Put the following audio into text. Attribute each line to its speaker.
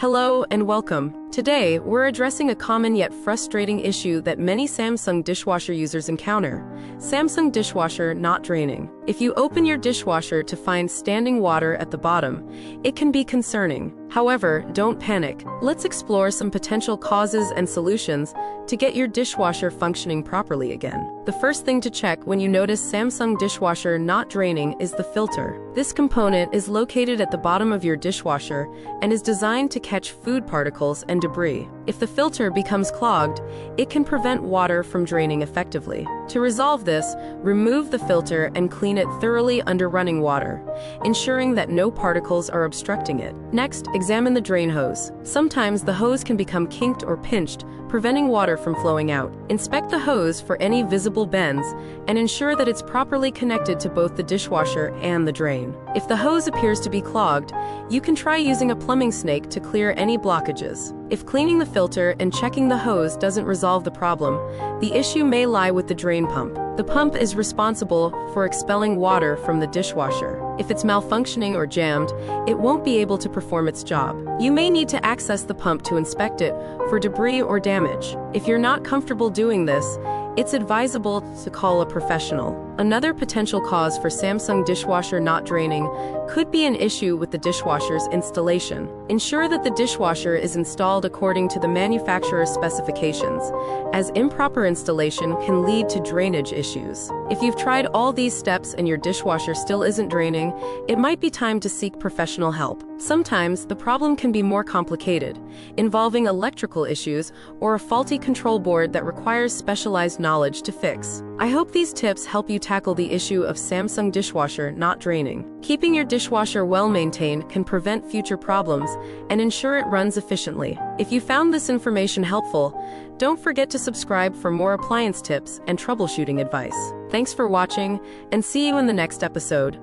Speaker 1: Hello and welcome. Today, we're addressing a common yet frustrating issue that many Samsung dishwasher users encounter: Samsung dishwasher not draining. If you open your dishwasher to find standing water at the bottom, it can be concerning. However, don't panic. Let's explore some potential causes and solutions to get your dishwasher functioning properly again. The first thing to check when you notice Samsung dishwasher not draining is the filter. This component is located at the bottom of your dishwasher and is designed to catch food particles and debris. If the filter becomes clogged, it can prevent water from draining effectively. To resolve this, remove the filter and clean it thoroughly under running water, ensuring that no particles are obstructing it. Next, examine the drain hose. Sometimes the hose can become kinked or pinched, preventing water from flowing out. Inspect the hose for any visible bends and ensure that it's properly connected to both the dishwasher and the drain. If the hose appears to be clogged, you can try using a plumbing snake to clear any blockages. If cleaning the filter and checking the hose doesn't resolve the problem, the issue may lie with the drain pump. The pump is responsible for expelling water from the dishwasher. If it's malfunctioning or jammed, it won't be able to perform its job. You may need to access the pump to inspect it for debris or damage. If you're not comfortable doing this, it's advisable to call a professional. Another potential cause for Samsung dishwasher not draining could be an issue with the dishwasher's installation. Ensure that the dishwasher is installed according to the manufacturer's specifications, as improper installation can lead to drainage issues. If you've tried all these steps and your dishwasher still isn't draining, it might be time to seek professional help. Sometimes the problem can be more complicated, involving electrical issues or a faulty control board that requires specialized knowledge to fix. I hope these tips help you tackle the issue of Samsung dishwasher not draining. Keeping your dishwasher well maintained can prevent future problems and ensure it runs efficiently. If you found this information helpful, don't forget to subscribe for more appliance tips and troubleshooting advice. Thanks for watching, and see you in the next episode.